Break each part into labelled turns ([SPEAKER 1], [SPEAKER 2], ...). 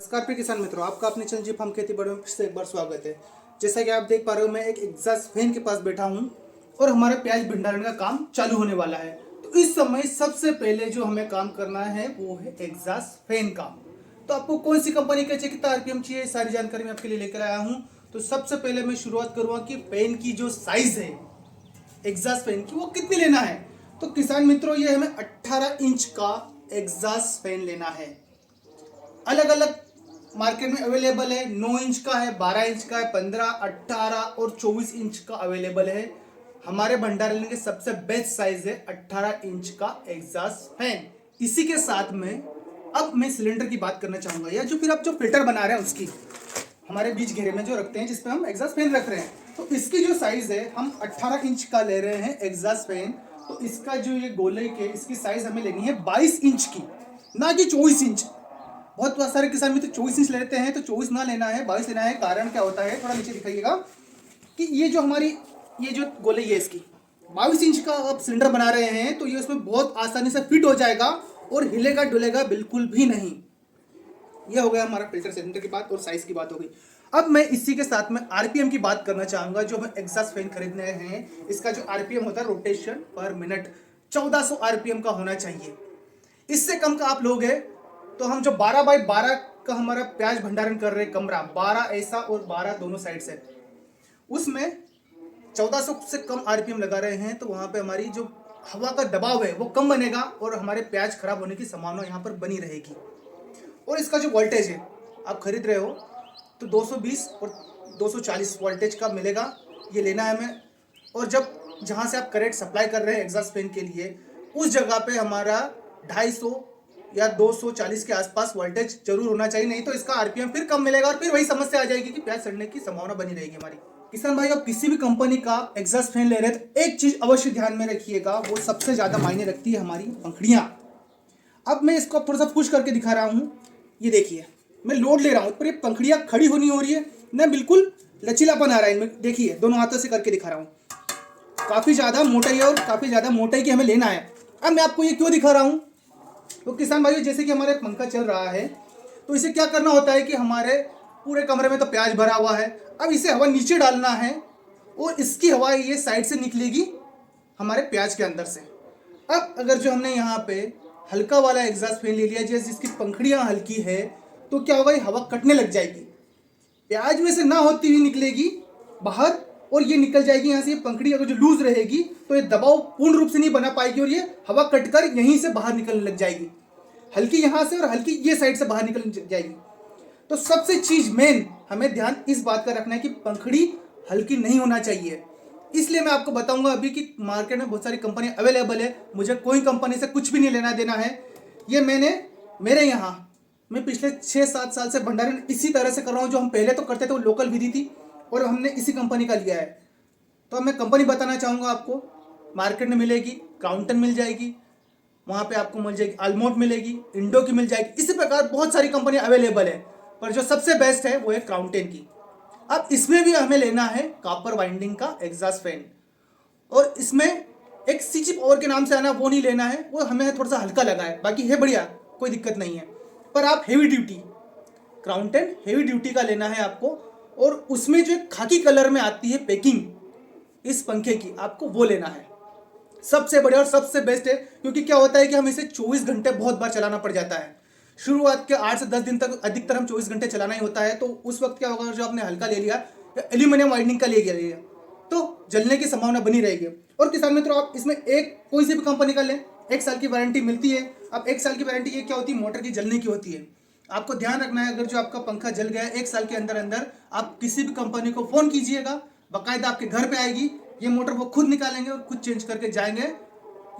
[SPEAKER 1] नमस्कार प्रिय किसान मित्रों, आपका अपने चैनल जीप हम खेती बड़े में फिर से एक बार स्वागत है। जैसा कि आप देख पा रहे हो, मैं एक एग्जॉस्ट फैन के पास बैठा हूं और हमारे प्याज भंडारण का काम चालू होने वाला है। तो इस समय सबसे पहले जो हमें काम करना है वो है एग्जॉस्ट फैन का। तो आपको कौन सी कंपनी का चाहिए, कितना आरपीएम चाहिए, सारी जानकारी मैं आपके लिए लेकर आया हूँ। तो सबसे पहले मैं शुरुआत करूँगा कि फैन की जो साइज है एग्जॉस्ट फैन की वो कितनी लेना है। तो किसान मित्रों, ये हमें 18 इंच का एग्जॉस्ट फैन लेना है। अलग अलग मार्केट में अवेलेबल है, 9 इंच का है, 12 इंच का है, 15, 18 और 24 इंच का अवेलेबल है। हमारे भंडारण के सबसे बेस्ट साइज है 18 इंच का एग्जॉस्ट फैन। इसी के साथ में अब मैं सिलेंडर की बात करना चाहूंगा, या जो फिर आप जो फिल्टर बना रहे हैं उसकी, हमारे बीच घेरे में जो रखते हैं जिसपे हम एग्जॉस्ट फैन रख रहे हैं, तो इसकी जो साइज है हम 18 इंच का ले रहे हैं एग्जॉस्ट फैन। तो इसका जो ये गोले के इसकी साइज हमें लेनी है 22 इंच की, ना कि 24 इंच। बहुत सारे किसान मित्र 24 इंच लेते हैं, तो 24 ना लेना है, 22 लेना है। कारण क्या होता है, थोड़ा नीचे दिखाइएगा कि ये जो हमारी ये जो गोले है इसकी 22 इंच का आप सिलेंडर बना रहे हैं, तो ये उसमें बहुत आसानी से फिट हो जाएगा और हिलेगा डुलेगा बिल्कुल भी नहीं। ये हो गया हमारा फिल्टर सिलेंडर की बात और साइज की बात हो गई। अब मैं इसी के साथ में आरपीएम की बात करना चाहूंगा। जो हम एग्जॉस्ट फैन खरीदने हैं, इसका जो आरपीएम होता है रोटेशन पर मिनट 1400 आरपीएम का होना चाहिए। इससे कम का आप लोग है तो हम जो 12 बाई 12 का हमारा प्याज भंडारण कर रहे हैं कमरा, 12 ऐसा और 12 दोनों साइड से, उसमें 1400 से कम आरपीएम लगा रहे हैं, तो वहां पे हमारी जो हवा का दबाव है वो कम बनेगा और हमारे प्याज खराब होने की संभावना यहाँ पर बनी रहेगी। और इसका जो वोल्टेज है आप खरीद रहे हो तो 220 और 240 वोल्टेज का मिलेगा, ये लेना है हमें। और जब जहाँ से आप करंट सप्लाई कर रहे हैं एग्जॉस्ट फैन के लिए, उस जगह पे हमारा 250 या 240 के आसपास वोल्टेज जरूर होना चाहिए, नहीं तो इसका आरपीएम फिर कम मिलेगा और फिर वही समस्या आ जाएगी कि प्याज सड़ने की संभावना बनी रहेगी हमारी। किसान भाई, आप किसी भी कंपनी का एग्जॉस्ट फैन ले रहे हैं तो एक चीज अवश्य ध्यान में रखिएगा, वो सबसे ज्यादा मायने रखती है हमारी पंखुड़ियां। अब मैं इसको थोड़ा सा पुश करके दिखा रहा हूँ, ये देखिए मैं लोड ले रहा हूँ पर ये पंखुड़ियां खड़ी होनी हो रही है ना, बिल्कुल लचीलापन आ रहा है इनमें। देखिए दोनों हाथों से करके दिखा रहा हूँ, काफी ज्यादा मोटाई है और काफी ज्यादा मोटाई की हमें लेना है। अब मैं आपको ये क्यों दिखा रहा हूँ, तो किसान भाइयों, जैसे कि हमारे पंखा चल रहा है तो इसे क्या करना होता है कि हमारे पूरे कमरे में तो प्याज भरा हुआ है, अब इसे हवा नीचे डालना है और इसकी हवा ये साइड से निकलेगी हमारे प्याज के अंदर से। अब अगर जो हमने यहाँ पे हल्का वाला एग्जॉस्ट फैन ले लिया जैसे जिसकी पंखुड़ियाँ हल्की है, तो क्या होगा, ये हवा कटने लग जाएगी, प्याज में से ना होती हुई निकलेगी बाहर और ये निकल जाएगी यहाँ से। ये पंखुड़ी अगर जो लूज रहेगी तो ये दबाव पूर्ण रूप से नहीं बना पाएगी और ये हवा कटकर यहीं से बाहर निकलने लग जाएगी, हल्की यहाँ से और हल्की ये साइड से बाहर निकल जाएगी। तो सबसे चीज मेन हमें ध्यान इस बात का रखना है कि पंखुड़ी हल्की नहीं होना चाहिए। इसलिए मैं आपको बताऊंगा अभी कि मार्केट में बहुत सारी कंपनी अवेलेबल है, मुझे कोई कंपनी से कुछ भी नहीं लेना देना है। ये मेरे यहाँ मैं पिछले 6-7 साल से भंडारण इसी तरह से कर रहा हूँ। जो हम पहले तो करते थे वो लोकल विधि थी और हमने इसी कंपनी का लिया है। तो मैं कंपनी बताना चाहूँगा आपको, मार्केट में मिलेगी, क्राउंटन मिल जाएगी, वहाँ पे आपको मिल जाएगी अल्मोट मिलेगी, इंडो की मिल जाएगी, इसी प्रकार बहुत सारी कंपनी अवेलेबल है, पर जो सबसे बेस्ट है वो है क्राउंटन की। अब इसमें भी हमें लेना है कॉपर वाइंडिंग का एग्जॉस्ट फैन, और इसमें एक सीचिप और के नाम से आना वो नहीं लेना है, वो हमें थोड़ा सा हल्का लगा है, बाकी है बढ़िया, कोई दिक्कत नहीं है। पर आप हेवी ड्यूटी क्राउंटन हेवी ड्यूटी का लेना है आपको, और उसमें जो खाकी कलर में आती है पैकिंग इस पंखे की, आपको वो लेना है। सबसे बढ़िया और सबसे बेस्ट है, क्योंकि क्या होता है कि हम इसे 24 घंटे बहुत बार चलाना पड़ जाता है। शुरुआत के 8 से 10 दिन तक अधिकतर हम 24 घंटे चलाना ही होता है, तो उस वक्त क्या होगा, जो आपने हल्का ले लिया या एल्यूमिनियम वाइंडिंग का ले लिया तो जलने की संभावना बनी रहेगी। और किसान मित्रों, आप इसमें एक कोई सी भी कंपनी का लें, 1 साल की वारंटी मिलती है। अब 1 साल की वारंटी ये क्या होती है, मोटर की जलने की होती है। आपको ध्यान रखना है, अगर जो आपका पंखा जल गया 1 साल के अंदर अंदर, आप किसी भी कंपनी को फोन कीजिएगा, बाकायदा आपके घर पे आएगी ये मोटर, वो खुद निकालेंगे और खुद चेंज करके जाएंगे,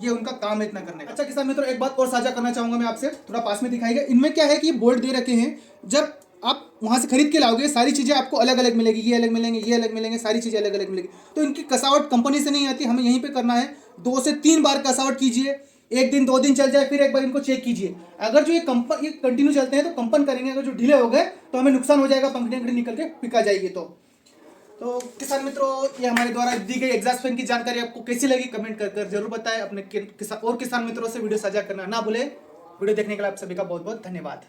[SPEAKER 1] ये उनका काम है इतना करने का। अच्छा किसान मित्रों, एक बात और साझा करना चाहूंगा मैं आपसे, थोड़ा पास में दिखाएगा। इनमें क्या है कि ये बोल्ट दे रखे हैं, जब आप वहां से खरीद के लाओगे सारी चीजें आपको अलग अलग मिलेगी, ये अलग मिलेंगे, ये अलग मिलेंगे, सारी चीजें अलग अलग मिलेगी। तो इनकी कसावट कंपनी से नहीं आती, हमें यहीं पे करना है। 2 से 3 बार कसावट कीजिए, 1 दिन 2 दिन चल जाए, फिर एक बार इनको चेक कीजिए। अगर जो ये कंटिन्यू चलते हैं तो कंपन करेंगे, अगर जो ढीले हो गए तो हमें नुकसान हो जाएगा, पंखुड़ी निकल के पिका जाएगी। तो किसान मित्रों, ये हमारे द्वारा दी गई एग्जॉस्ट फैन की जानकारी आपको कैसी लगी कमेंट कर जरूर बताएं। अपने किसान मित्रों से वीडियो साझा करना ना भूले। वीडियो देखने के लिए आप सभी का बहुत बहुत धन्यवाद।